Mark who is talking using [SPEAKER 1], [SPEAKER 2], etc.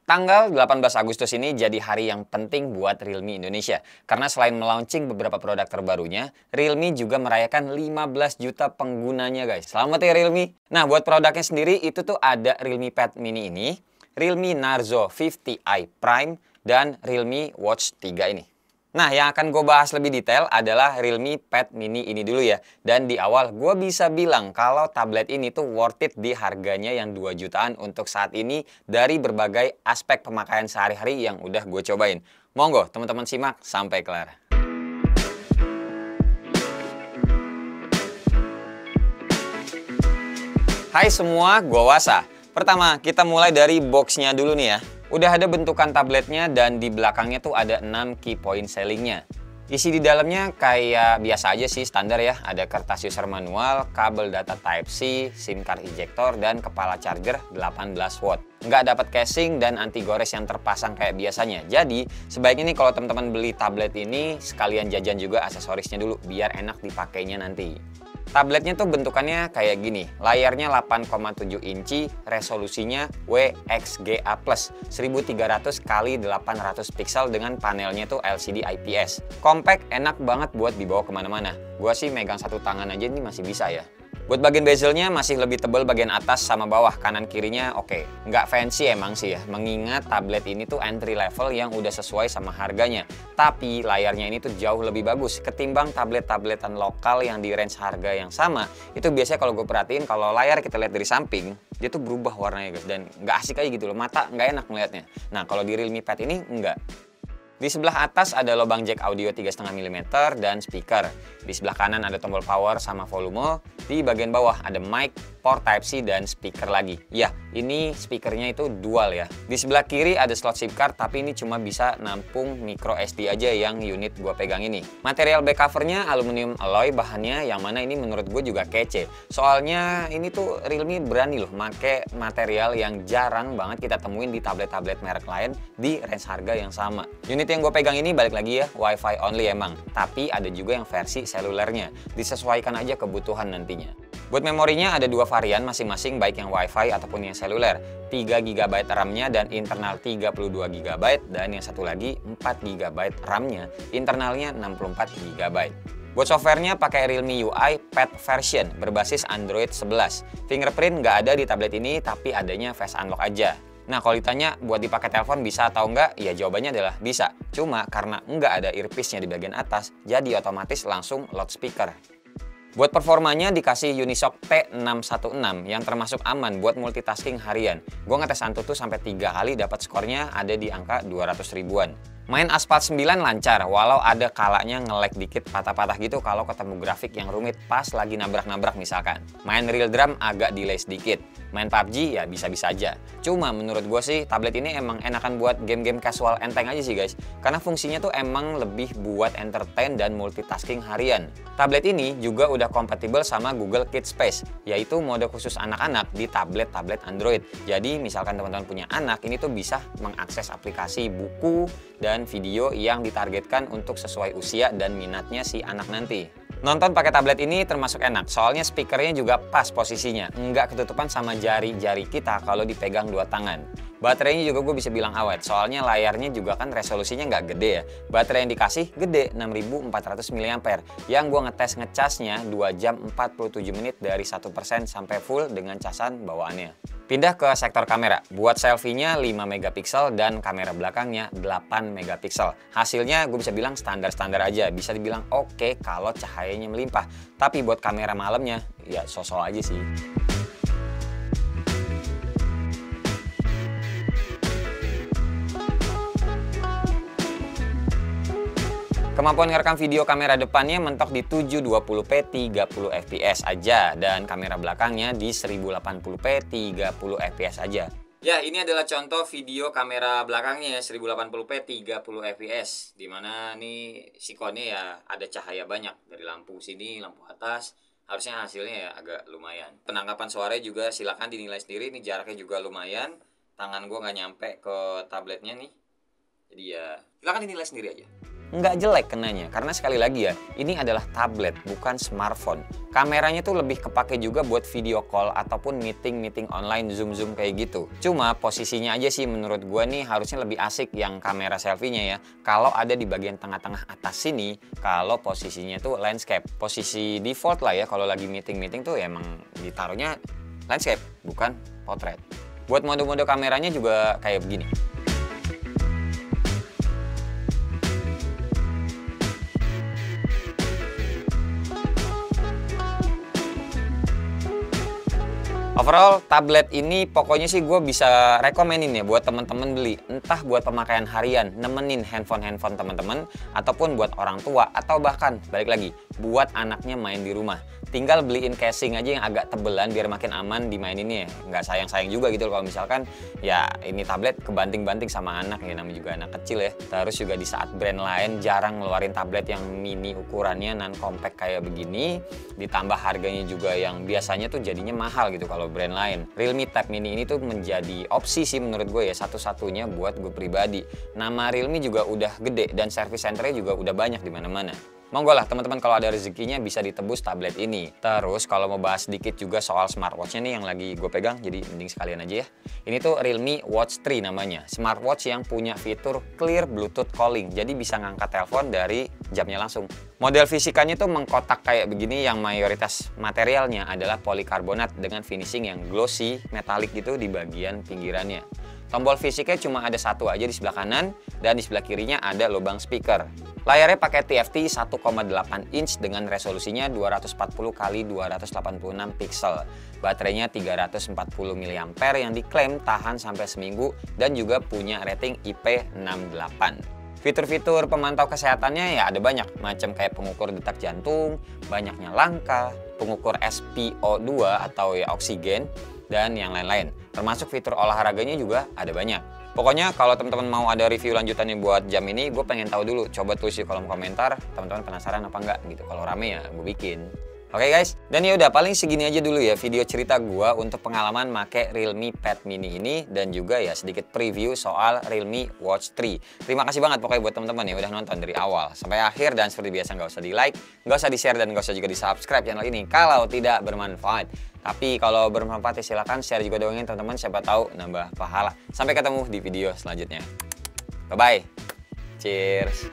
[SPEAKER 1] Tanggal 18 Agustus ini jadi hari yang penting buat Realme Indonesia. Karena selain melaunching beberapa produk terbarunya, Realme juga merayakan 15 juta penggunanya guys. Selamat ya Realme. Nah buat produknya sendiri itu tuh ada Realme Pad Mini ini, Realme Narzo 50i Prime, dan Realme Watch 3 ini. Nah, yang akan gue bahas lebih detail adalah Realme Pad Mini ini dulu ya. Dan di awal gue bisa bilang kalau tablet ini tuh worth it di harganya yang 2 jutaan untuk saat ini dari berbagai aspek pemakaian sehari-hari yang udah gue cobain. Monggo teman-teman simak sampai kelar. Hai semua, gue Wasa. Pertama, kita mulai dari boxnya dulu nih ya. Udah ada bentukan tabletnya dan di belakangnya tuh ada 6 key point sellingnya. Isi di dalamnya kayak biasa aja sih, standar ya. Ada kertas user manual, kabel data Type-C, SIM card ejector, dan kepala charger 18 watt. Nggak dapat casing dan anti gores yang terpasang kayak biasanya. Jadi, sebaiknya nih kalau teman-teman beli tablet ini, sekalian jajan juga aksesorisnya dulu, biar enak dipakainya nanti. Tabletnya tuh bentukannya kayak gini, layarnya 8,7 inci, resolusinya WXGA+, 1300 x 800 pixel dengan panelnya tuh LCD IPS. Compact, enak banget buat dibawa kemana-mana. Gua sih megang satu tangan aja ini masih bisa ya. Buat bagian bezelnya masih lebih tebal bagian atas sama bawah, kanan kirinya oke. Nggak fancy emang sih ya, mengingat tablet ini tuh entry level yang udah sesuai sama harganya. Tapi layarnya ini tuh jauh lebih bagus ketimbang tablet-tabletan lokal yang di range harga yang sama. Itu biasanya kalau gue perhatiin kalau layar kita lihat dari samping, dia tuh berubah warnanya guys. Dan nggak asik aja gitu loh, mata nggak enak melihatnya. Nah kalau di Realme Pad ini enggak. Di sebelah atas ada lubang jack audio 3,5 mm dan speaker. Di sebelah kanan ada tombol power sama volume. Di bagian bawah ada mic, port Type-C, dan speaker lagi. Ya, ini speakernya itu dual ya. Di sebelah kiri ada slot SIM card, tapi ini cuma bisa nampung micro SD aja yang unit gua pegang ini. Material back covernya aluminium alloy bahannya, yang mana ini menurut gue juga kece. Soalnya ini tuh Realme berani loh make material yang jarang banget kita temuin di tablet-tablet merek lain di range harga yang sama. Unit yang gue pegang ini balik lagi ya, Wi-Fi only emang. Tapi ada juga yang versi selulernya. Disesuaikan aja kebutuhan nantinya. Buat memorinya ada dua varian masing-masing, baik yang Wi-Fi ataupun yang seluler. 3 GB RAM-nya dan internal 32 GB, dan yang satu lagi 4 GB RAM-nya, internalnya 64 GB. Buat softwarenya pakai Realme UI Pad version berbasis Android 11. Fingerprint nggak ada di tablet ini, tapi adanya Face Unlock aja. Nah kalau ditanya buat dipakai telepon bisa atau enggak, ya jawabannya adalah bisa. Cuma karena enggak ada earpiece-nya di bagian atas, jadi otomatis langsung loudspeaker. Buat performanya dikasih Unisoc T616 yang termasuk aman buat multitasking harian. Gue ngetes Antutu sampai 3 kali dapat skornya ada di angka 200 ribuan. Main Asphalt 9 lancar, walau ada kalanya nge-lag dikit patah-patah gitu kalau ketemu grafik yang rumit pas lagi nabrak-nabrak misalkan. Main Real Drum agak delay sedikit. Main PUBG ya bisa-bisa aja. Cuma menurut gue sih tablet ini emang enakan buat game-game casual enteng aja sih guys. Karena fungsinya tuh emang lebih buat entertain dan multitasking harian. Tablet ini juga udah kompatibel sama Google Kids Space, yaitu mode khusus anak-anak di tablet-tablet Android. Jadi misalkan teman-teman punya anak, ini tuh bisa mengakses aplikasi buku dan video yang ditargetkan untuk sesuai usia dan minatnya si anak nanti. Nonton pakai tablet ini termasuk enak, soalnya speakernya juga pas posisinya, nggak ketutupan sama jari-jari kita kalau dipegang dua tangan. Baterainya juga gue bisa bilang awet, soalnya layarnya juga kan resolusinya nggak gede ya. Baterai yang dikasih gede, 6400 mAh, yang gue ngetes ngecasnya 2 jam 47 menit dari 1% sampai full dengan casan bawaannya. Pindah ke sektor kamera. Buat selfie-nya 5 megapiksel dan kamera belakangnya 8 megapiksel. Hasilnya gue bisa bilang standar-standar aja. Bisa dibilang oke kalau cahayanya melimpah. Tapi buat kamera malamnya ya sosok aja sih. Kemampuan ngerekam video kamera depannya mentok di 720p 30 fps aja, dan kamera belakangnya di 1080p 30 fps aja. Ya, ini adalah contoh video kamera belakangnya ya, 1080p 30 fps, dimana nih sikonnya ya ada cahaya banyak dari lampu sini, lampu atas. Harusnya hasilnya ya agak lumayan. Penangkapan suaranya juga silakan dinilai sendiri, ini jaraknya juga lumayan. Tangan gua nggak nyampe ke tabletnya nih, jadi ya silakan dinilai sendiri aja. nggak jelek kenanya. Karena sekali lagi ya, ini adalah tablet, bukan smartphone. Kameranya tuh lebih kepake juga buat video call ataupun meeting online, zoom kayak gitu. Cuma posisinya aja sih menurut gue nih harusnya lebih asik yang kamera selfie-nya ya. Kalau ada di bagian tengah-tengah atas sini, kalau posisinya tuh landscape. Posisi default lah ya, kalau lagi meeting tuh ya emang ditaruhnya landscape, bukan portrait. Buat mode-mode kameranya juga kayak begini. Overall, tablet ini pokoknya sih gue bisa rekomenin ya buat temen-temen beli. Entah buat pemakaian harian, nemenin handphone temen-temen, ataupun buat orang tua, atau bahkan, balik lagi, buat anaknya main di rumah. Tinggal beliin casing aja yang agak tebelan biar makin aman dimaininnya ya. Nggak sayang-sayang juga gitu loh kalau misalkan ya ini tablet kebanting-banting sama anak ya, namanya juga anak kecil ya. Terus juga di saat brand lain jarang ngeluarin tablet yang mini ukurannya non-compact kayak begini, ditambah harganya juga yang biasanya tuh jadinya mahal gitu kalau brand lain. Realme Tab Mini ini tuh menjadi opsi sih menurut gue ya, satu-satunya buat gue pribadi. Nama Realme juga udah gede dan service centernya juga udah banyak di mana-mana. Monggo lah teman-teman kalau ada rezekinya bisa ditebus tablet ini. Terus kalau mau bahas sedikit juga soal smartwatch-nya nih yang lagi gue pegang, jadi mending sekalian aja ya. Ini tuh Realme Watch 3 namanya. Smartwatch yang punya fitur clear Bluetooth calling, jadi bisa ngangkat telepon dari jamnya langsung. Model fisikanya tuh mengkotak kayak begini yang mayoritas materialnya adalah polikarbonat dengan finishing yang glossy, metalik gitu di bagian pinggirannya. Tombol fisiknya cuma ada satu aja di sebelah kanan dan di sebelah kirinya ada lubang speaker. Layarnya pakai TFT 1,8 inch dengan resolusinya 240 x 286 pixel. Baterainya 340 mAh yang diklaim tahan sampai seminggu dan juga punya rating IP68. Fitur-fitur pemantau kesehatannya ya ada banyak, macam kayak pengukur detak jantung, banyaknya langkah, pengukur SpO2 atau ya oksigen, dan yang lain-lain. Termasuk fitur olahraganya juga ada banyak. Pokoknya kalau teman-teman mau ada review lanjutannya buat jam ini, gue pengen tahu dulu. Coba tulis di kolom komentar, teman-teman penasaran apa enggak gitu. Kalau rame ya gue bikin. Oke guys, dan ya udah paling segini aja dulu ya video cerita gua untuk pengalaman make Realme Pad Mini ini dan juga ya sedikit preview soal Realme Watch 3. Terima kasih banget pokoknya buat teman-teman ya udah nonton dari awal sampai akhir, dan seperti biasa nggak usah di like, nggak usah di share, dan nggak usah juga di subscribe channel ini kalau tidak bermanfaat. Tapi kalau bermanfaat ya silakan share juga dongin teman-teman, siapa tahu nambah pahala. Sampai ketemu di video selanjutnya. Bye bye. Cheers.